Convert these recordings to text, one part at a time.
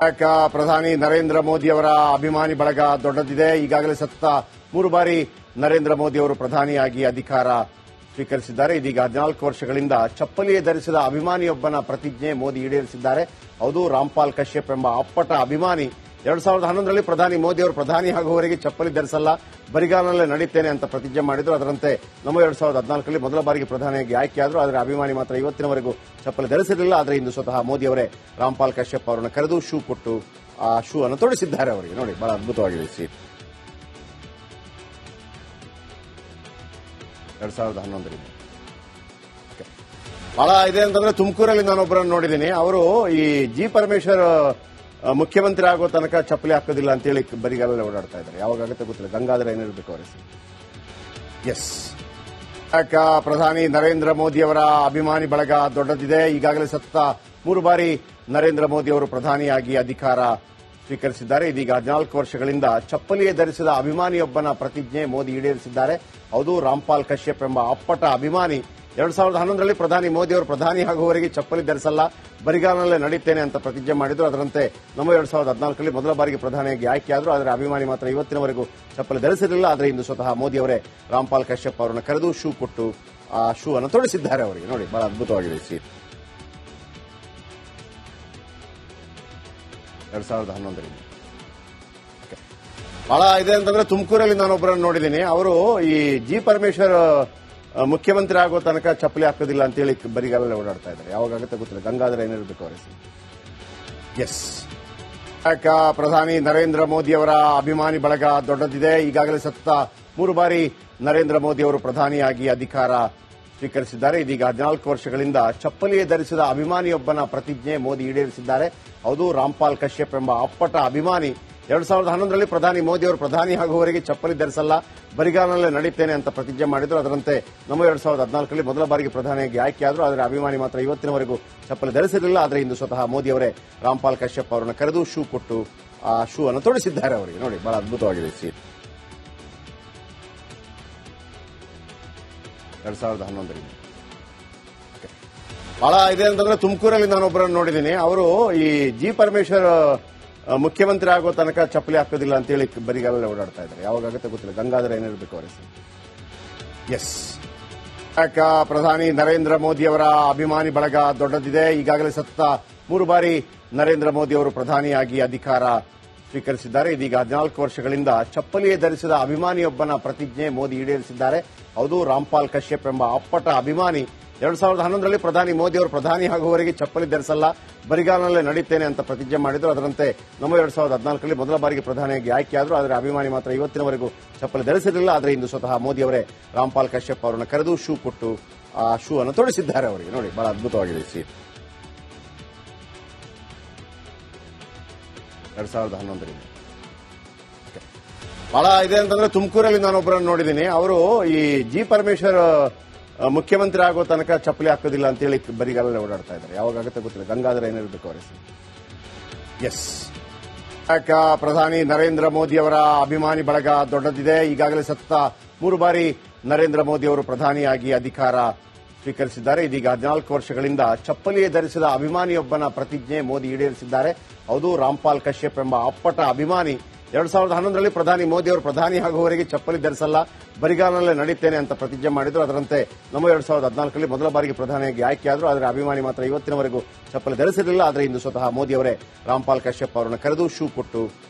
ಪ್ರಧಾನಿ ನರೇಂದ್ರ ಮೋದಿ ಅವರ ಅಭಿಮಾನಿ ಬಳಗ ದೊಡ್ಡದಿದೆ. ಈಗಾಗಲೇ ಸತತ 3 ಬಾರಿ ನರೇಂದ್ರ ಮೋದಿ ಅವರು ಪ್ರಧಾನಿಯಾಗಿ ಅಧಿಕಾರ ಸ್ವೀಕರಿಸಿದ್ದಾರೆ. ಇದೀಗ 14 ವರ್ಷಗಳಿಂದ ಚಪ್ಪಲಿಯೇ ಧರಿಸಿದ ಅಭಿಮಾನಿಯೊಬ್ಬನ ಪ್ರತಿಜ್ಞೆ ಮೋದಿ ಈಡೇರಿಸಿದ್ದಾರೆ. ಹೌದು, ರಾಮ್ಪಾಲ್ ಕಶ್ಯಪ್ ಎಂಬ ಅಪ್ಪಟ ಅಭಿಮಾನಿ 2011ರಲ್ಲಿ ಪ್ರಧಾನಿ ಮೋದಿ ಅವರು ಪ್ರಧಾನಿ ಆಗುವವರೆಗೆ ಚಪ್ಪಲಿ ಧರಿಸಲ್ಲ, ಬರಿಗಾಲನಲ್ಲೇ ನಡೀತೇನೆ ಅಂತ ಪ್ರತಿಜ್ಞೆ ಮಾಡಿದ್ರು. ಅದರಂತೆ ನಮ್ಮ 2014ರಲ್ಲಿ ಮೊದಲ ಬಾರಿಗೆ ಪ್ರಧಾನಿಯಾಗಿ ಆಯ್ಕೆಯಾದರು. ಆದರೆ ಅಭಿಮಾನಿ ಮಾತ್ರ ಇವತ್ತಿನವರೆಗೂ ಚಪ್ಪಲಿ ಧರಿಸಿರಲಿಲ್ಲ. ಆದರೆ ಇಂದು ಸ್ವತಃ ಮೋದಿ ಅವರೇ ರಾಮ್ಪಾಲ್ ಕಶ್ಯಪ್ ಅವರನ್ನು ಕರೆದು ಶೂ ಕೊಟ್ಟು ಆ ಶೂ ಅನ್ನು ತೊಡಿಸಿದ್ದಾರೆ ಅವರಿಗೆ. ನೋಡಿ, ಬಹಳ ಅದ್ಭುತವಾಗಿದೆ ಸೀಟ್. 2011ರಿಂದ ಬಹಳ ಇದೆ ಅಂತಂದ್ರೆ, ತುಮಕೂರಲ್ಲಿ ನಾನೊಬ್ಬರನ್ನು ನೋಡಿದ್ದೀನಿ. ಅವರು ಈ ಜಿ ಪರಮೇಶ್ವರ್ ಮುಖ್ಯಮಂತ್ರಿ ಆಗೋ ತನಕ ಚಪ್ಪಲಿ ಹಾಕೋದಿಲ್ಲ ಅಂತೇಳಿ ಬರಿಗಾಲಲ್ಲೇ ಓಡಾಡ್ತಾ ಇದ್ದಾರೆ. ಯಾವಾಗುತ್ತೆ ಗೊತ್ತಿಲ್ಲ. ಗಂಗಾಧರ ಏನಿರಬೇಕು ಅವರ ಎಸ್. ಪ್ರಧಾನಿ ನರೇಂದ್ರ ಮೋದಿ ಅವರ ಅಭಿಮಾನಿ ಬಳಗ ದೊಡ್ಡದಿದೆ. ಈಗಾಗಲೇ ಸತತ 3 ಬಾರಿ ನರೇಂದ್ರ ಮೋದಿ ಅವರು ಪ್ರಧಾನಿಯಾಗಿ ಅಧಿಕಾರ ಸ್ವೀಕರಿಸಿದ್ದಾರೆ. ಇದೀಗ 14 ವರ್ಷಗಳಿಂದ ಚಪ್ಪಲಿಯೇ ಧರಿಸಿದ ಅಭಿಮಾನಿಯೊಬ್ಬನ ಪ್ರತಿಜ್ಞೆ ಮೋದಿ ಈಡೇರಿಸಿದ್ದಾರೆ. ಹೌದು, ರಾಮ್ಪಾಲ್ ಕಶ್ಯಪ್ ಎಂಬ ಅಪ್ಪಟ ಅಭಿಮಾನಿ 2011ರಲ್ಲಿ ಪ್ರಧಾನಿ ಮೋದಿ ಅವರು ಪ್ರಧಾನಿ ಆಗುವವರೆಗೆ ಚಪ್ಪಲಿ ಧರಿಸಲ್ಲ, ಬರಿಗಾಲನಲ್ಲೇ ನಡೀತೇನೆ ಅಂತ ಪ್ರತಿಜ್ಞೆ ಮಾಡಿದ್ರು. ಅದರಂತೆ ನಮ್ಮ 2014ರಲ್ಲಿ ಮೊದಲ ಬಾರಿಗೆ ಪ್ರಧಾನಿಯಾಗಿ ಆಯ್ಕೆಯಾದರು. ಆದರೆ ಅಭಿಮಾನಿ ಮಾತ್ರ ಇವತ್ತಿನವರೆಗೂ ಚಪ್ಪಲಿ ಧರಿಸಿರಲಿಲ್ಲ. ಆದರೆ ಇಂದು ಸ್ವತಃ ಮೋದಿ ಅವರೇ ರಾಮ್ಪಾಲ್ ಕಶ್ಯಪ್ ಅವರನ್ನು ಕರೆದು ಶೂ ಕೊಟ್ಟು ಆ ಶೂ ಅನ್ನು ತೊಡಿಸಿದ್ದಾರೆ ಅವರಿಗೆ. ನೋಡಿ, ಬಹಳ ಅದ್ಭುತವಾಗಿದೆ ಸೀಟ್. 2011ರಿಂದ ಬಹಳ ಇದೆ ಅಂತಂದ್ರೆ, ತುಮಕೂರಲ್ಲಿ ನಾನೊಬ್ಬರನ್ನು ನೋಡಿದ್ದೀನಿ. ಅವರು ಈ ಜಿ ಪರಮೇಶ್ವರ್ ಮುಖ್ಯಮಂತ್ರಿ ಆಗೋ ತನಕ ಚಪ್ಪಲಿ ಹಾಕೋದಿಲ್ಲ ಅಂತೇಳಿ ಬರಿಗಾಲಲ್ಲೇ ಓಡಾಡ್ತಾ ಇದ್ದಾರೆ. ಯಾವಾಗುತ್ತೆ ಗೊತ್ತಿಲ್ಲ. ಗಂಗಾಧರ ಏನಿರಬೇಕು ಅವರ ಎಸ್. ಪ್ರಧಾನಿ ನರೇಂದ್ರ ಮೋದಿ ಅವರ ಅಭಿಮಾನಿ ಬಳಗ ದೊಡ್ಡದಿದೆ. ಈಗಾಗಲೇ ಸತತ 3 ಬಾರಿ ನರೇಂದ್ರ ಮೋದಿ ಅವರು ಪ್ರಧಾನಿಯಾಗಿ ಅಧಿಕಾರ ಸ್ವೀಕರಿಸಿದ್ದಾರೆ. ಇದೀಗ 14 ವರ್ಷಗಳಿಂದ ಚಪ್ಪಲಿಯೇ ಧರಿಸಿದ ಅಭಿಮಾನಿಯೊಬ್ಬನ ಪ್ರತಿಜ್ಞೆ ಮೋದಿ ಈಡೇರಿಸಿದ್ದಾರೆ. ಹೌದು, ರಾಮ್ಪಾಲ್ ಕಶ್ಯಪ್ ಎಂಬ ಅಪ್ಪಟ ಅಭಿಮಾನಿ 2011ರಲ್ಲಿ ಪ್ರಧಾನಿ ಮೋದಿ ಅವರು ಪ್ರಧಾನಿ ಆಗುವವರೆಗೆ ಚಪ್ಪಲಿ ಧರಿಸಲ್ಲ, ಬರಿಗಾಲನಲ್ಲೇ ನಡೀತೇನೆ ಅಂತ ಪ್ರತಿಜ್ಞೆ ಮಾಡಿದ್ರು. ಅದರಂತೆ ನಮ್ಮ 2014ರಲ್ಲಿ ಮೊದಲ ಬಾರಿಗೆ ಪ್ರಧಾನಿಯಾಗಿ ಆಯ್ಕೆಯಾದರು. ಆದರೆ ಅಭಿಮಾನಿ ಮಾತ್ರ ಇವತ್ತಿನವರೆಗೂ ಚಪ್ಪಲಿ ಧರಿಸಿರಲಿಲ್ಲ. ಆದರೆ ಇಂದು ಸ್ವತಃ ಮೋದಿ ಅವರೇ ರಾಮ್ಪಾಲ್ ಕಶ್ಯಪ್ ಅವರನ್ನು ಕರೆದು ಶೂ ಕೊಟ್ಟು ಆ ಶೂ ಅನ್ನು ತೊಡಿಸಿದ್ದಾರೆ ಅವರಿಗೆ. ನೋಡಿ, ಬಹಳ ಅದ್ಭುತವಾಗಿದೆ ಸೀಟ್. 2011ರಿಂದ ಬಹಳ ಇದೆ ಅಂತಂದ್ರೆ, ತುಮಕೂರಲ್ಲಿ ನಾನೊಬ್ಬರನ್ನು ನೋಡಿದ್ದೀನಿ. ಅವರು ಈ ಜಿ ಪರಮೇಶ್ವರ್ ಮುಖ್ಯಮಂತ್ರಿ ಆಗೋ ತನಕ ಚಪ್ಪಲಿ ಹಾಕೋದಿಲ್ಲ ಅಂತೇಳಿ ಬರಿಗಾಲಲ್ಲೇ ಓಡಾಡ್ತಾ ಇದ್ದಾರೆ. ಯಾವಾಗುತ್ತೆ ಗೊತ್ತಿಲ್ಲ. ಗಂಗಾಧರ ಏನಿರಬೇಕು ಅವರ ಎಸ್. ಪ್ರಧಾನಿ ನರೇಂದ್ರ ಮೋದಿ ಅವರ ಅಭಿಮಾನಿ ಬಳಗ ದೊಡ್ಡದಿದೆ. ಈಗಾಗಲೇ ಸತತ 3 ಬಾರಿ ನರೇಂದ್ರ ಮೋದಿ ಅವರು ಪ್ರಧಾನಿಯಾಗಿ ಅಧಿಕಾರ ಸ್ವೀಕರಿಸಿದ್ದಾರೆ. ಇದೀಗ 14 ವರ್ಷಗಳಿಂದ ಚಪ್ಪಲಿಯೇ ಧರಿಸಿದ ಅಭಿಮಾನಿಯೊಬ್ಬನ ಪ್ರತಿಜ್ಞೆ ಮೋದಿ ಈಡೇರಿಸಿದ್ದಾರೆ. ಹೌದು, ರಾಮ್ಪಾಲ್ ಕಶ್ಯಪ್ ಎಂಬ ಅಪ್ಪಟ ಅಭಿಮಾನಿ 2011ರಲ್ಲಿ ಪ್ರಧಾನಿ ಮೋದಿ ಅವರು ಪ್ರಧಾನಿ ಆಗುವವರೆಗೆ ಚಪ್ಪಲಿ ಧರಿಸಲ್ಲ, ಬರಿಗಾಲನಲ್ಲೇ ನಡೀತೇನೆ ಅಂತ ಪ್ರತಿಜ್ಞೆ ಮಾಡಿದ್ರು. ಅದರಂತೆ ನಮ್ಮ 2014ರಲ್ಲಿ ಮೊದಲ ಬಾರಿಗೆ ಪ್ರಧಾನಿಯಾಗಿ ಆಯ್ಕೆಯಾದರು. ಆದರೆ ಅಭಿಮಾನಿ ಮಾತ್ರ ಇವತ್ತಿನವರೆಗೂ ಚಪ್ಪಲಿ ಧರಿಸಿರಲಿಲ್ಲ. ಆದರೆ ಇಂದು ಸ್ವತಃ ಮೋದಿ ಅವರೇ ರಾಮ್ಪಾಲ್ ಕಶ್ಯಪ್ ಅವರನ್ನು ಕರೆದು ಶೂ ಕೊಟ್ಟು ಆ ಶೂ ಅನ್ನು ತೊಡಿಸಿದ್ದಾರೆ ಅವರಿಗೆ. ನೋಡಿ, ಬಹಳ ಅದ್ಭುತವಾಗಿದೆ ಸೀಟ್. 2011ರಿಂದ ಬಹಳ ಇದೆ ಅಂತಂದ್ರೆ, ತುಮಕೂರಲ್ಲಿ ನಾನೊಬ್ಬರನ್ನು ನೋಡಿದ್ದೀನಿ. ಅವರು ಈ ಜಿ ಪರಮೇಶ್ವರ್ ಮುಖ್ಯಮಂತ್ರಿ ಆಗೋ ತನಕ ಚಪ್ಪಲಿ ಹಾಕೋದಿಲ್ಲ ಅಂತೇಳಿ ಬರಿಗಾಲಲ್ಲೇ ಓಡಾಡ್ತಾ ಇದ್ದಾರೆ. ಯಾವಾಗುತ್ತೆ ಗೊತ್ತಿಲ್ಲ. ಗಂಗಾಧರ ಏನಿರಬೇಕು ಅವರ ಎಸ್. ಪ್ರಧಾನಿ ನರೇಂದ್ರ ಮೋದಿ ಅವರ ಅಭಿಮಾನಿ ಬಳಗ ದೊಡ್ಡದಿದೆ. ಈಗಾಗಲೇ ಸತತ 3 ಬಾರಿ ನರೇಂದ್ರ ಮೋದಿ ಅವರು ಪ್ರಧಾನಿಯಾಗಿ ಅಧಿಕಾರ ಸ್ವೀಕರಿಸಿದ್ದಾರೆ. ಇದೀಗ 14 ವರ್ಷಗಳಿಂದ ಚಪ್ಪಲಿಯೇ ಧರಿಸಿದ ಅಭಿಮಾನಿಯೊಬ್ಬನ ಪ್ರತಿಜ್ಞೆ ಮೋದಿ ಈಡೇರಿಸಿದ್ದಾರೆ. ಹೌದು, ರಾಮ್ಪಾಲ್ ಕಶ್ಯಪ್ ಎಂಬ ಅಪ್ಪಟ ಅಭಿಮಾನಿ 2011ರಲ್ಲಿ ಪ್ರಧಾನಿ ಮೋದಿ ಅವರು ಪ್ರಧಾನಿ ಆಗುವವರೆಗೆ ಚಪ್ಪಲಿ ಧರಿಸಲ್ಲ, ಬರಿಗಾಲನಲ್ಲೇ ನಡೀತೇನೆ ಅಂತ ಪ್ರತಿಜ್ಞೆ ಮಾಡಿದ್ರು. ಅದರಂತೆ ನಮ್ಮ 2014ರಲ್ಲಿ ಮೊದಲ ಬಾರಿಗೆ ಪ್ರಧಾನಿಯಾಗಿ ಆಯ್ಕೆಯಾದರು. ಆದರೆ ಅಭಿಮಾನಿ ಮಾತ್ರ ಇವತ್ತಿನವರೆಗೂ ಚಪ್ಪಲಿ ಧರಿಸಿರಲಿಲ್ಲ. ಆದರೆ ಇಂದು ಸ್ವತಃ ಮೋದಿ ಅವರೇ ರಾಮ್ಪಾಲ್ ಕಶ್ಯಪ್ ಅವರನ್ನು ಕರೆದು ಶೂ ಕೊಟ್ಟು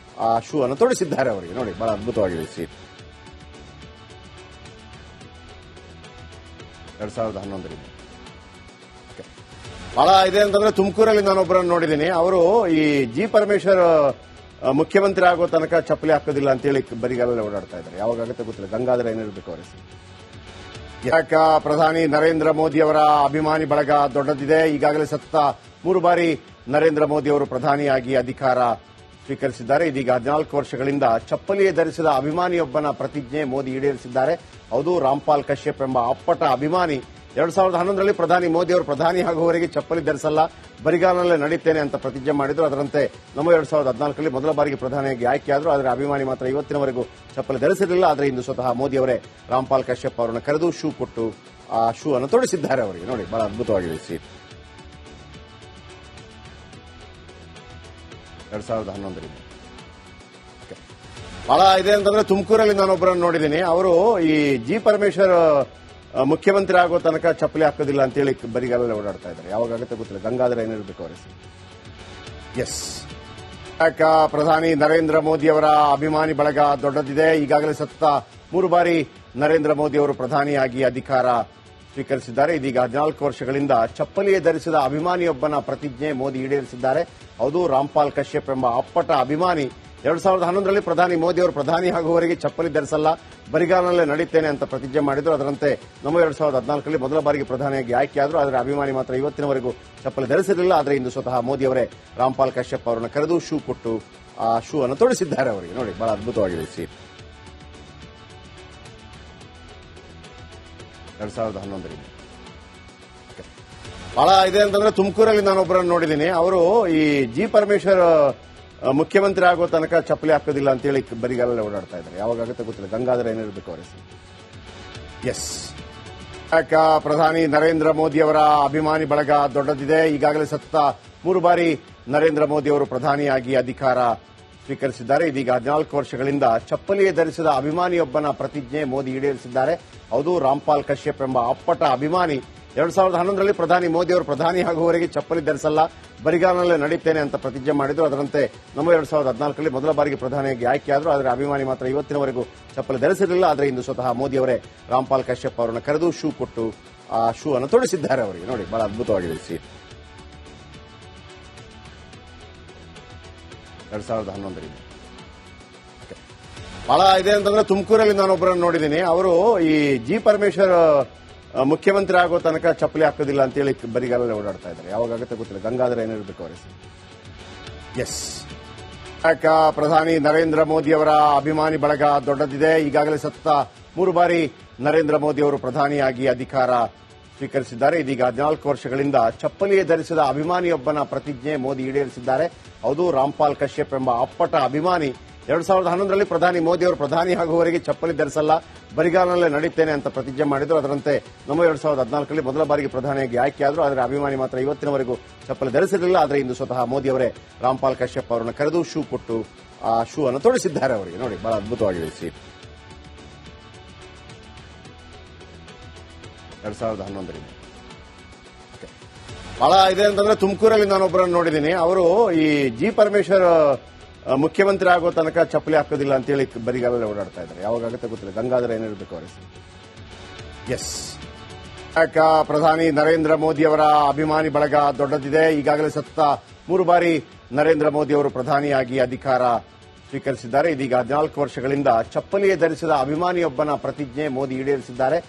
ಆ ಶೂ ಅನ್ನು ತೊಡಿಸಿದ್ದಾರೆ ಅವರಿಗೆ. ನೋಡಿ, ಬಹಳ ಅದ್ಭುತವಾಗಿದೆ ಸೀಟ್. 2011ರಿಂದ ಬಹಳ ಇದೆ ಅಂತಂದ್ರೆ, ತುಮಕೂರಲ್ಲಿ ನಾನೊಬ್ಬರನ್ನು ನೋಡಿದ್ದೀನಿ. ಅವರು ಈ ಜಿ ಪರಮೇಶ್ವರ್ ಮುಖ್ಯಮಂತ್ರಿ ಆಗೋ ತನಕ ಚಪ್ಪಲಿ ಹಾಕೋದಿಲ್ಲ ಅಂತೇಳಿ ಬರಿಗಾಲಲ್ಲೇ ಓಡಾಡ್ತಾ ಇದ್ದಾರೆ. ಯಾವಾಗುತ್ತೆ ಗೊತ್ತಿಲ್ಲ. ಗಂಗಾಧರ ಏನಿರಬೇಕು ಅವರ ಪ್ರಧಾನಿ ನರೇಂದ್ರ ಮೋದಿ ಅವರ ಅಭಿಮಾನಿ ಬಳಗ ದೊಡ್ಡದಿದೆ. ಈಗಾಗಲೇ ಸತತ 3 ಬಾರಿ ನರೇಂದ್ರ ಮೋದಿ ಅವರು ಪ್ರಧಾನಿಯಾಗಿ ಅಧಿಕಾರ ಸ್ವೀಕರಿಸಿದ್ದಾರೆ. ಇದೀಗ 14 ವರ್ಷಗಳಿಂದ ಚಪ್ಪಲಿಯೇ ಧರಿಸಿದ ಅಭಿಮಾನಿಯೊಬ್ಬನ ಪ್ರತಿಜ್ಞೆ ಮೋದಿ ಈಡೇರಿಸಿದ್ದಾರೆ. ಹೌದು, ರಾಮ್ಪಾಲ್ ಕಶ್ಯಪ್ ಎಂಬ ಅಪ್ಪಟ ಅಭಿಮಾನಿ 2011ರಲ್ಲಿ ಪ್ರಧಾನಿ ಮೋದಿ ಅವರು ಪ್ರಧಾನಿ ಆಗುವವರೆಗೆ ಚಪ್ಪಲಿ ಧರಿಸಲ್ಲ, ಬರಿಗಾಲನಲ್ಲೇ ನಡೀತೇನೆ ಅಂತ ಪ್ರತಿಜ್ಞೆ ಮಾಡಿದ್ರು. ಅದರಂತೆ ನಮ್ಮ 2014ರಲ್ಲಿ ಮೊದಲ ಬಾರಿಗೆ ಪ್ರಧಾನಿಯಾಗಿ ಆಯ್ಕೆಯಾದರು. ಆದರೆ ಅಭಿಮಾನಿ ಮಾತ್ರ ಇವತ್ತಿನವರೆಗೂ ಚಪ್ಪಲಿ ಧರಿಸಿರಲಿಲ್ಲ. ಆದರೆ ಇಂದು ಸ್ವತಃ ಮೋದಿ ಅವರೇ ರಾಮ್ಪಾಲ್ ಕಶ್ಯಪ್ ಅವರನ್ನು ಕರೆದು ಶೂ ಕೊಟ್ಟು ಆ ಶೂ ಅನ್ನು ತೊಡಿಸಿದ್ದಾರೆ ಅವರಿಗೆ. ನೋಡಿ, ಬಹಳ ಅದ್ಭುತವಾಗಿದೆ ಸೀಟ್. 2011ರಿಂದ. ಬಹಳ ಇದೆ ಅಂತಂದ್ರೆ ತುಮಕೂರಲ್ಲಿ ನಾನೊಬ್ಬರನ್ನು ನೋಡಿದ್ದೀನಿ. ಅವರು ಈ ಜಿ ಪರಮೇಶ್ವರ್ ಮುಖ್ಯಮಂತ್ರಿ ಆಗೋ ತನಕ ಚಪ್ಪಲಿ ಹಾಕೋದಿಲ್ಲ ಅಂತೇಳಿ ಬರಿಗಾಲಲ್ಲಿ ಓಡಾಡ್ತಾ ಇದ್ದಾರೆ. ಯಾವಾಗುತ್ತೆ ಗೊತ್ತಿಲ್ಲ. ಗಂಗಾಧರ ಏನಿರಬೇಕು ಅವರ ಹೆಸರು. ಎಸ್, ಪ್ರಧಾನಿ ನರೇಂದ್ರ ಮೋದಿ ಅವರ ಅಭಿಮಾನಿ ಬಳಗ ದೊಡ್ಡದಿದೆ. ಈಗಾಗಲೇ ಸತತ 3 ಬಾರಿ ನರೇಂದ್ರ ಮೋದಿ ಅವರು ಪ್ರಧಾನಿಯಾಗಿ ಅಧಿಕಾರ ಸ್ವೀಕರಿಸಿದ್ದಾರೆ. ಇದೀಗ 14 ವರ್ಷಗಳಿಂದ ಚಪ್ಪಲಿಯೇ ಧರಿಸಿದ ಅಭಿಮಾನಿಯೊಬ್ಬನ ಪ್ರತಿಜ್ಞೆ ಮೋದಿ ಈಡೇರಿಸಿದ್ದಾರೆ. ಹೌದು, ರಾಮ್ಪಾಲ್ ಕಶ್ಯಪ್ ಎಂಬ ಅಪ್ಪಟ ಅಭಿಮಾನಿ 2011ರಲ್ಲಿ ಪ್ರಧಾನಿ ಮೋದಿ ಅವರು ಪ್ರಧಾನಿ ಆಗುವವರೆಗೆ ಚಪ್ಪಲಿ ಧರಿಸಲ್ಲ, ಬರಿಗಾಲನಲ್ಲೇ ನಡೀತೇನೆ ಅಂತ ಪ್ರತಿಜ್ಞೆ ಮಾಡಿದ್ರು. ಅದರಂತೆ ನಮ್ಮ 2014ರಲ್ಲಿ ಮೊದಲ ಬಾರಿಗೆ ಪ್ರಧಾನಿಯಾಗಿ ಆಯ್ಕೆಯಾದರು. ಆದರೆ ಅಭಿಮಾನಿ ಮಾತ್ರ ಇವತ್ತಿನವರೆಗೂ ಚಪ್ಪಲಿ ಧರಿಸಿರಲಿಲ್ಲ. ಆದರೆ ಇಂದು ಸ್ವತಃ ಮೋದಿ ಅವರೇ ರಾಮ್ಪಾಲ್ ಕಶ್ಯಪ್ ಅವರನ್ನು ಕರೆದು ಶೂ ಕೊಟ್ಟು ಆ ಶೂ ಅನ್ನು ತೊಡಿಸಿದ್ದಾರೆ ಅವರಿಗೆ. ನೋಡಿ, ಬಹಳ ಅದ್ಭುತವಾಗಿದೆ ಸೀನ್. 2011ರಿಂದ. ಬಹಳ ಇದೆ ಅಂತಂದ್ರೆ ತುಮಕೂರಲ್ಲಿ ನಾನೊಬ್ಬರನ್ನು ನೋಡಿದ್ದೀನಿ. ಅವರು ಈ ಜಿ ಪರಮೇಶ್ವರ್ ಮುಖ್ಯಮಂತ್ರಿ ಆಗೋ ತನಕ ಚಪ್ಪಲಿ ಹಾಕೋದಿಲ್ಲ ಅಂತೇಳಿ ಬರಿಗಾಲಲ್ಲಿ ಓಡಾಡ್ತಾ ಇದ್ದಾರೆ. ಯಾವಾಗುತ್ತೆ ಗೊತ್ತಿಲ್ಲ. ಗಂಗಾಧರ ಏನಿರಬೇಕು ಅವರ ಹೆಸರು. ಎಸ್, ಪ್ರಧಾನಿ ನರೇಂದ್ರ ಮೋದಿ ಅವರ ಅಭಿಮಾನಿ ಬಳಗ ದೊಡ್ಡದಿದೆ. ಈಗಾಗಲೇ ಸತತ 3 ಬಾರಿ ನರೇಂದ್ರ ಮೋದಿ ಅವರು ಪ್ರಧಾನಿಯಾಗಿ ಅಧಿಕಾರ ಸ್ವೀಕರಿಸಿದ್ದಾರೆ. ಇದೀಗ 14 ವರ್ಷಗಳಿಂದ ಚಪ್ಪಲಿಯೇ ಧರಿಸಿದ ಅಭಿಮಾನಿಯೊಬ್ಬನ ಪ್ರತಿಜ್ಞೆ ಮೋದಿ ಈಡೇರಿಸಿದ್ದಾರೆ. ಹೌದು, ರಾಮ್ಪಾಲ್ ಕಶ್ಯಪ್ ಎಂಬ ಅಪ್ಪಟ ಅಭಿಮಾನಿ 2011ರಲ್ಲಿ ಪ್ರಧಾನಿ ಮೋದಿ ಅವರು ಪ್ರಧಾನಿ ಆಗುವವರೆಗೆ ಚಪ್ಪಲಿ ಧರಿಸಲ್ಲ, ಬರಿಗಾಲನಲ್ಲೇ ನಡೀತೇನೆ ಅಂತ ಪ್ರತಿಜ್ಞೆ ಮಾಡಿದ್ರು. ಅದರಂತೆ ನಮ್ಮ 2014ರಲ್ಲಿ ಮೊದಲ ಬಾರಿಗೆ ಪ್ರಧಾನಿಯಾಗಿ ಆಯ್ಕೆಯಾದರು. ಆದರೆ ಅಭಿಮಾನಿ ಮಾತ್ರ ಇವತ್ತಿನವರೆಗೂ ಚಪ್ಪಲಿ ಧರಿಸಿರಲಿಲ್ಲ. ಆದರೆ ಇಂದು ಸ್ವತಃ ಮೋದಿ ಅವರೇ ರಾಮ್ಪಾಲ್ ಕಶ್ಯಪ್ ಅವರನ್ನು ಕರೆದು ಶೂ ಕೊಟ್ಟು ಆ ಶೂ ಅನ್ನು ತೊಡಿಸಿದ್ದಾರೆ ಅವರಿಗೆ. ನೋಡಿ, ಬಹಳ ಅದ್ಭುತವಾಗಿದೆ ಸೀನ್. 2011ರಿಂದ. ಬಹಳ ಇದೆ ಅಂತಂದ್ರೆ ತುಮಕೂರಲ್ಲಿ ನಾನೊಬ್ಬರನ್ನು ನೋಡಿದ್ದೀನಿ. ಅವರು ಈ ಜಿ ಪರಮೇಶ್ವರ್ ಮುಖ್ಯಮಂತ್ರಿ ಆಗೋ ತನಕ ಚಪ್ಪಲಿ ಹಾಕೋದಿಲ್ಲ ಅಂತೇಳಿ ಬರಿಗಾಲಲ್ಲಿ ಓಡಾಡ್ತಾ ಇದ್ದಾರೆ. ಯಾವಾಗುತ್ತೆ ಗೊತ್ತಿಲ್ಲ. ಗಂಗಾಧರ ಏನಿರಬೇಕು ಅವರ ಹೆಸರು. ಎಸ್, ಪ್ರಧಾನಿ ನರೇಂದ್ರ ಮೋದಿ ಅವರ ಅಭಿಮಾನಿ ಬಳಗ ದೊಡ್ಡದಿದೆ. ಈಗಾಗಲೇ ಸತತ 3 ಬಾರಿ ನರೇಂದ್ರ ಮೋದಿ ಅವರು ಪ್ರಧಾನಿಯಾಗಿ ಅಧಿಕಾರ ಸ್ವೀಕರಿಸಿದ್ದಾರೆ. ಇದೀಗ 14 ವರ್ಷಗಳಿಂದ ಚಪ್ಪಲಿಯೇ ಧರಿಸಿದ ಅಭಿಮಾನಿಯೊಬ್ಬನ ಪ್ರತಿಜ್ಞೆ ಮೋದಿ ಈಡೇರಿಸಿದ್ದಾರೆ. ಹೌದು, ರಾಮ್ಪಾಲ್ ಕಶ್ಯಪ್ ಎಂಬ ಅಪ್ಪಟ ಅಭಿಮಾನಿ 2011ರಲ್ಲಿ ಪ್ರಧಾನಿ ಮೋದಿ ಅವರು ಪ್ರಧಾನಿ ಆಗುವವರೆಗೆ ಚಪ್ಪಲಿ ಧರಿಸಲ್ಲ, ಬರಿಗಾಲನಲ್ಲೇ ನಡೀತೇನೆ ಅಂತ ಪ್ರತಿಜ್ಞೆ ಮಾಡಿದ್ರು. ಅದರಂತೆ ನಮ್ಮ 2014ರಲ್ಲಿ ಮೊದಲ ಬಾರಿಗೆ ಪ್ರಧಾನಿಯಾಗಿ ಆಯ್ಕೆಯಾದರು. ಆದರೆ ಅಭಿಮಾನಿ ಮಾತ್ರ ಇವತ್ತಿನವರೆಗೂ ಚಪ್ಪಲಿ ಧರಿಸಿರಲಿಲ್ಲ. ಆದರೆ ಇಂದು ಸ್ವತಃ ಮೋದಿ ಅವರೇ ರಾಮ್ಪಾಲ್ ಕಶ್ಯಪ್ ಅವರನ್ನು ಕರೆದು ಶೂ ಕೊಟ್ಟು ಆ ಶೂ ಅನ್ನು ತೊಡಿಸಿದ್ದಾರೆ ಅವರಿಗೆ. ನೋಡಿ, ಬಹಳ ಅದ್ಭುತವಾಗಿದೆ ಸೀನ್. 2011ರಿಂದ. ಬಹಳ ಇದೆ ಅಂತಂದ್ರೆ ತುಮಕೂರಲ್ಲಿ ನಾನೊಬ್ಬರನ್ನು ನೋಡಿದ್ದೀನಿ. ಅವರು ಈ ಜಿ ಪರಮೇಶ್ವರ್ ಮುಖ್ಯಮಂತ್ರಿ ಆಗೋ ತನಕ ಚಪ್ಪಲಿ ಹಾಕೋದಿಲ್ಲ ಅಂತೇಳಿ ಬರಿಗಾಲಲ್ಲಿ ಓಡಾಡ್ತಾ ಇದ್ದಾರೆ. ಯಾವಾಗುತ್ತೆ ಗೊತ್ತಿಲ್ಲ. ಗಂಗಾಧರ ಏನಿರಬೇಕು ಅವರ ಹೆಸರು. ಎಸ್, ಪ್ರಧಾನಿ ನರೇಂದ್ರ ಮೋದಿ ಅವರ ಅಭಿಮಾನಿ ಬಳಗ ದೊಡ್ಡದಿದೆ. ಈಗಾಗಲೇ ಸತತ 3 ಬಾರಿ ನರೇಂದ್ರ ಮೋದಿ ಅವರು ಪ್ರಧಾನಿಯಾಗಿ ಅಧಿಕಾರ ಸ್ವೀಕರಿಸಿದ್ದಾರೆ. ಇದೀಗ 14 ವರ್ಷಗಳಿಂದ ಚಪ್ಪಲಿಯೇ ಧರಿಸಿದ ಅಭಿಮಾನಿಯೊಬ್ಬನ ಪ್ರತಿಜ್ಞೆ ಮೋದಿ ಈಡೇರಿಸಿದ್ದಾರೆ.